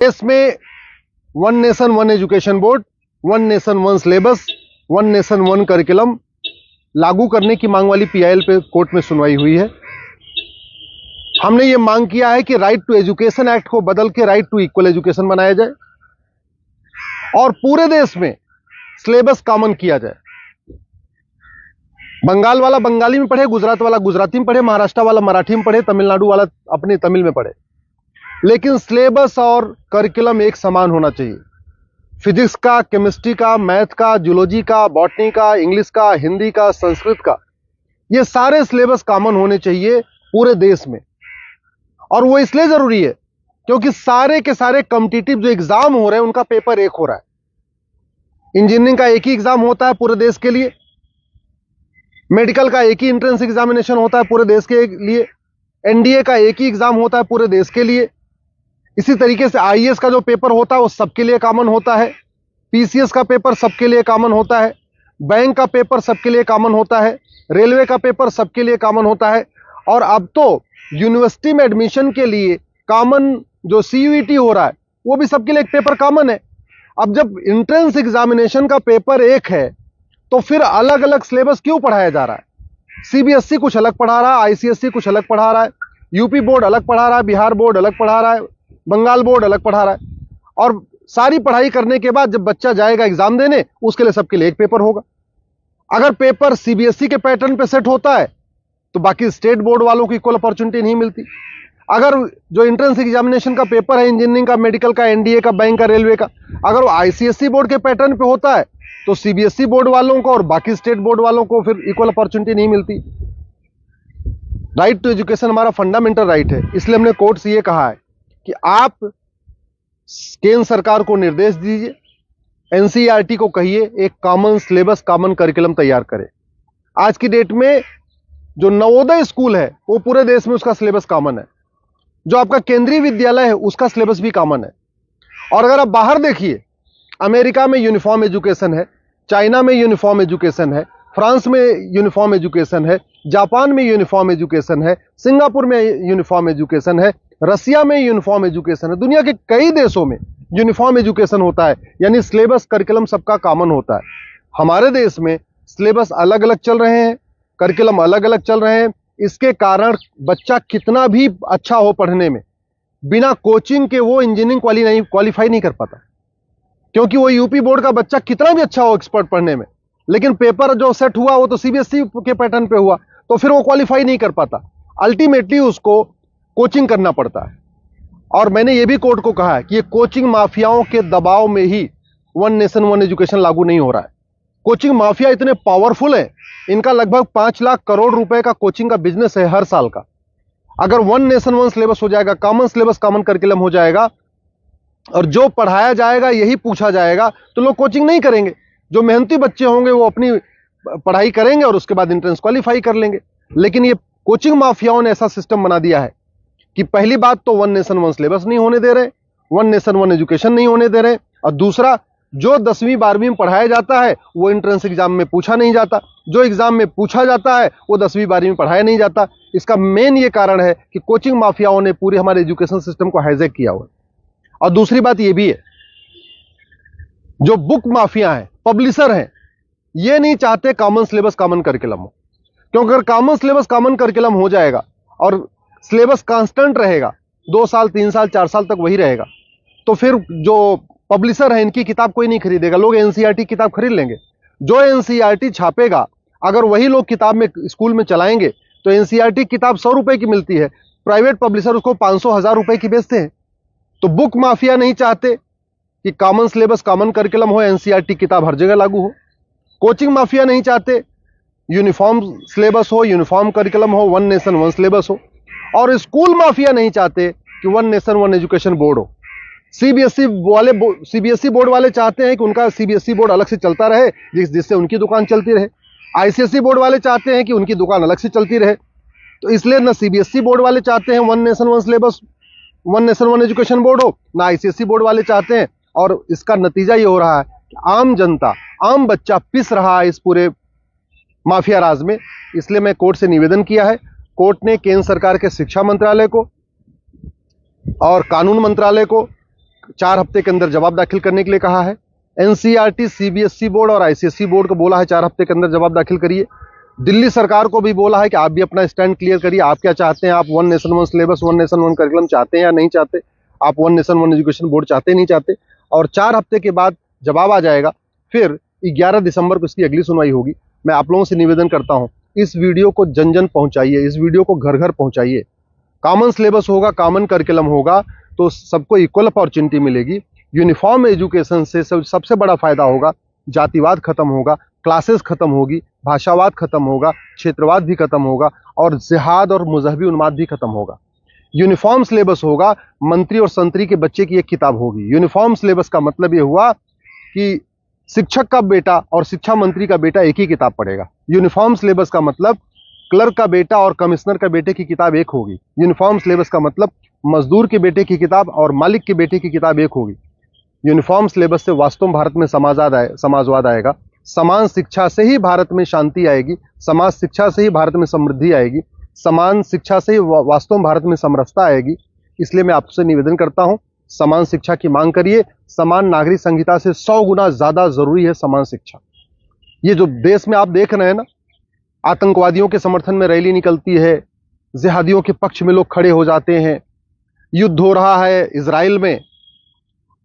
देश में one nation one education board, one nation one syllabus, one nation one curriculum लागू करने की मांग वाली पीआईएल पे कोर्ट में सुनवाई हुई है। हमने ये मांग किया है कि राइट टू एजुकेशन एक्ट को बदल के राइट टू इक्वल एजुकेशन बनाया जाए और पूरे देश में सिलेबस कॉमन किया जाए। बंगाल वाला बंगाली में पढ़े, गुजरात वाला गुजराती में पढ़े, महाराष्ट्र वाला मराठी में पढ़े, तमिलनाडु वाला अपने तमिल में पढ़े, लेकिन सिलेबस और करिकुलम एक समान होना चाहिए। फिजिक्स का, केमिस्ट्री का, मैथ का, जूलॉजी का, बॉटनी का, इंग्लिश का, हिंदी का, संस्कृत का, ये सारे सिलेबस कॉमन होने चाहिए पूरे देश में। और वो इसलिए जरूरी है क्योंकि सारे के सारे कॉम्पिटिटिव जो एग्जाम हो रहे हैं उनका पेपर एक हो रहा है। इंजीनियरिंग का एक ही एग्जाम होता है पूरे देश के लिए, मेडिकल का एक ही एंट्रेंस एग्जामिनेशन होता है पूरे देश के लिए, एनडीए का एक ही एग्जाम होता है पूरे देश के लिए। इसी तरीके से आईएएस का जो पेपर होता है वो सबके लिए कॉमन होता है, पीसीएस का पेपर सबके लिए कॉमन होता है, बैंक का पेपर सबके लिए कॉमन होता है, रेलवे का पेपर सबके लिए कॉमन होता है। और अब तो यूनिवर्सिटी में एडमिशन के लिए कॉमन जो सीयूईटी हो रहा है वो भी सबके लिए एक पेपर कॉमन है। अब जब एंट्रेंस एग्जामिनेशन का पेपर एक है तो फिर अलग अलग सिलेबस क्यों पढ़ाया जा रहा है? सीबीएसई कुछ अलग पढ़ा रहा है, आईसीएसई कुछ अलग पढ़ा रहा है, यूपी बोर्ड अलग पढ़ा रहा है, बिहार बोर्ड अलग पढ़ा रहा है, बंगाल बोर्ड अलग पढ़ा रहा है। और सारी पढ़ाई करने के बाद जब बच्चा जाएगा एग्जाम देने, उसके लिए सबके लिए एक पेपर होगा। अगर पेपर सीबीएसई के पैटर्न पे सेट होता है तो बाकी स्टेट बोर्ड वालों को इक्वल अपॉर्चुनिटी नहीं मिलती। अगर जो एंट्रेंस एग्जामिनेशन का पेपर है इंजीनियरिंग का, मेडिकल का, एनडीए का, बैंक का, रेलवे का, अगर वो आईसीएसई बोर्ड के पैटर्न पे होता है तो सीबीएसई बोर्ड वालों को और बाकी स्टेट बोर्ड वालों को फिर इक्वल अपॉर्चुनिटी नहीं मिलती। राइट टू एजुकेशन हमारा फंडामेंटल राइट है, इसलिए हमने कोर्ट से ये कहा है कि आप केंद्र सरकार को निर्देश दीजिए, एनसीईआरटी को कहिए एक कॉमन सिलेबस, कॉमन करिकुलम तैयार करे। आज की डेट में जो नवोदय स्कूल है वो पूरे देश में उसका सिलेबस कॉमन है, जो आपका केंद्रीय विद्यालय है उसका सिलेबस भी कॉमन है। और अगर आप बाहर देखिए, अमेरिका में यूनिफॉर्म एजुकेशन है, चाइना में यूनिफॉर्म एजुकेशन है, फ्रांस में यूनिफॉर्म एजुकेशन है, जापान में यूनिफॉर्म एजुकेशन है, सिंगापुर में यूनिफॉर्म एजुकेशन है, रसिया में यूनिफॉर्म एजुकेशन है, दुनिया के कई देशों में यूनिफॉर्म एजुकेशन होता है, यानी सिलेबस करिकुलम सबका कॉमन होता है। हमारे देश में सिलेबस अलग अलग चल रहे हैं, करिकुलम अलग अलग चल रहे हैं। इसके कारण बच्चा कितना भी अच्छा हो पढ़ने में, बिना कोचिंग के वो इंजीनियरिंग क्वालिफाई नहीं कर पाता, क्योंकि वो यूपी बोर्ड का बच्चा कितना भी अच्छा हो एक्सपर्ट पढ़ने में, लेकिन पेपर जो सेट हुआ वो तो सीबीएसई के पैटर्न पे हुआ, तो फिर वो क्वालिफाई नहीं कर पाता। अल्टीमेटली उसको कोचिंग करना पड़ता है। और मैंने ये भी कोर्ट को कहा है कि ये कोचिंग माफियाओं के दबाव में ही वन नेशन वन एजुकेशन लागू नहीं हो रहा है। कोचिंग माफिया इतने पावरफुल है, इनका लगभग 5 लाख करोड़ रुपए का कोचिंग का बिजनेस है हर साल का। अगर वन नेशन वन सिलेबस हो जाएगा, कॉमन सिलेबस, कॉमन करिकुलम हो जाएगा और जो पढ़ाया जाएगा यही पूछा जाएगा, तो लोग कोचिंग नहीं करेंगे। जो मेहनती बच्चे होंगे वो अपनी पढ़ाई करेंगे और उसके बाद एंट्रेंस क्वालिफाई कर लेंगे। लेकिन ये कोचिंग माफियाओं ने ऐसा सिस्टम बना दिया है कि पहली बात तो वन नेशन वन सिलेबस नहीं होने दे रहे, वन नेशन वन एजुकेशन नहीं होने दे रहे, और दूसरा जो 10वीं 12वीं में पढ़ाया जाता है वो एंट्रेंस एग्जाम में पूछा नहीं जाता, जो एग्जाम में पूछा जाता है वो 10वीं 12वीं में पढ़ाया नहीं जाता। इसका मेन ये कारण है कि कोचिंग माफियाओं ने पूरे हमारे एजुकेशन सिस्टम को हाईजैक किया हुआ है। और दूसरी बात ये भी है, जो बुक माफिया हैं, पब्लिशर हैं, ये नहीं चाहते कॉमन सिलेबस कॉमन करिकुलम हो, क्योंकि अगर कॉमन सिलेबस कॉमन करिकुलम हो जाएगा और सिलेबस कांस्टेंट रहेगा, 2 साल 3 साल 4 साल तक वही रहेगा, तो फिर जो पब्लिशर है इनकी किताब कोई नहीं खरीदेगा, लोग एनसीईआरटी किताब खरीद लेंगे। जो एनसीईआरटी छापेगा अगर वही लोग किताब में स्कूल में चलाएंगे तो एनसीईआरटी किताब 100 रुपए की मिलती है, प्राइवेट पब्लिशर उसको 500-1000 रुपए की बेचते हैं। तो बुक माफिया नहीं चाहते कि कॉमन सिलेबस कॉमन करिकुलम हो, एनसीईआरटी किताब हर जगह लागू हो। कोचिंग माफिया नहीं चाहते यूनिफॉर्म सिलेबस हो, यूनिफॉर्म करिकुलम हो, वन नेशन वन सिलेबस हो। और स्कूल माफिया नहीं चाहते कि one nation one education board हो। सीबीएसई बोर्ड वाले चाहते हैं कि उनका सीबीएसई बोर्ड अलग से चलता रहे, जिससे उनकी दुकान चलती रहे। आईसीएसई बोर्ड वाले चाहते हैं कि उनकी दुकान अलग से चलती रहे। तो इसलिए ना सीबीएसई बोर्ड वाले चाहते हैं one nation one syllabus, one nation one education board हो, ना आईसीएसई बोर्ड वाले चाहते हैं। और इसका नतीजा ये हो रहा है कि आम जनता, आम बच्चा पिस रहा है इस पूरे माफिया राज में। इसलिए मैं कोर्ट से निवेदन किया है, कोर्ट ने केंद्र सरकार के शिक्षा मंत्रालय को और कानून मंत्रालय को 4 हफ्ते के अंदर जवाब दाखिल करने के लिए कहा है। एनसीईआरटी, सीबीएसई बोर्ड और आईसीएसई बोर्ड को बोला है 4 हफ्ते के अंदर जवाब दाखिल करिए। दिल्ली सरकार को भी बोला है कि आप भी अपना स्टैंड क्लियर करिए, आप क्या चाहते हैं, आप one nation one syllabus, one nation one curriculum चाहते हैं या नहीं चाहते, आप one nation one education board चाहते नहीं चाहते। और 4 हफ्ते के बाद जवाब आ जाएगा, फिर 11 दिसंबर को इसकी अगली सुनवाई होगी। मैं आप लोगों से निवेदन करता हूं, इस वीडियो को जन जन पहुंचाइए, इस वीडियो को घर घर पहुंचाइए। कॉमन सिलेबस होगा, कॉमन करिकुलम होगा तो सबको इक्वल अपॉर्चुनिटी मिलेगी। यूनिफॉर्म एजुकेशन से सबसे बड़ा फायदा होगा, जातिवाद खत्म होगा, क्लासेस खत्म होगी, भाषावाद खत्म होगा, क्षेत्रवाद भी खत्म होगा और जिहाद और मजहबी उन्माद भी खत्म होगा। यूनिफॉर्म सिलेबस होगा, मंत्री और संतरी के बच्चे की एक किताब होगी। यूनिफॉर्म सिलेबस का मतलब ये हुआ कि शिक्षक का बेटा और शिक्षा मंत्री का बेटा एक ही किताब पढ़ेगा। यूनिफॉर्म सिलेबस का मतलब क्लर्क का बेटा और कमिश्नर का बेटे की किताब एक होगी। यूनिफॉर्म सिलेबस का मतलब मजदूर के बेटे की किताब और मालिक के बेटे की किताब एक होगी। यूनिफॉर्म सिलेबस से वास्तव में भारत में समाजवाद आएगा। समान शिक्षा से ही भारत में शांति आएगी, समाज शिक्षा से ही भारत में समृद्धि आएगी, समान शिक्षा से ही वास्तव में भारत में समरसता आएगी। इसलिए मैं आपसे निवेदन करता हूं, समान शिक्षा की मांग करिए। समान नागरिक संहिता से 100 गुना ज्यादा जरूरी है समान शिक्षा। ये जो देश में आप देख रहे हैं ना, आतंकवादियों के समर्थन में रैली निकलती है, जिहादियों के पक्ष में लोग खड़े हो जाते हैं, युद्ध हो रहा है इजराइल में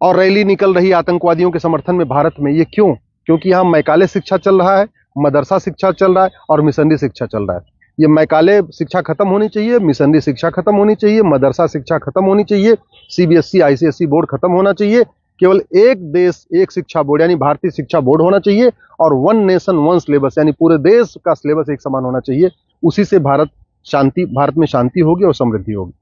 और रैली निकल रही है आतंकवादियों के समर्थन में भारत में। ये क्यों? क्योंकि यहाँ मैकाले शिक्षा चल रहा है, मदरसा शिक्षा चल रहा है और मिशनरी शिक्षा चल रहा है। ये मैकाले शिक्षा खत्म होनी चाहिए, मिशनरी शिक्षा खत्म होनी चाहिए, मदरसा शिक्षा खत्म होनी चाहिए, सीबीएसई आईसीएसई बोर्ड खत्म होना चाहिए। केवल एक देश एक शिक्षा बोर्ड यानी भारतीय शिक्षा बोर्ड होना चाहिए और वन नेशन वन सिलेबस यानी पूरे देश का सिलेबस एक समान होना चाहिए। उसी से भारत में शांति होगी और समृद्धि होगी।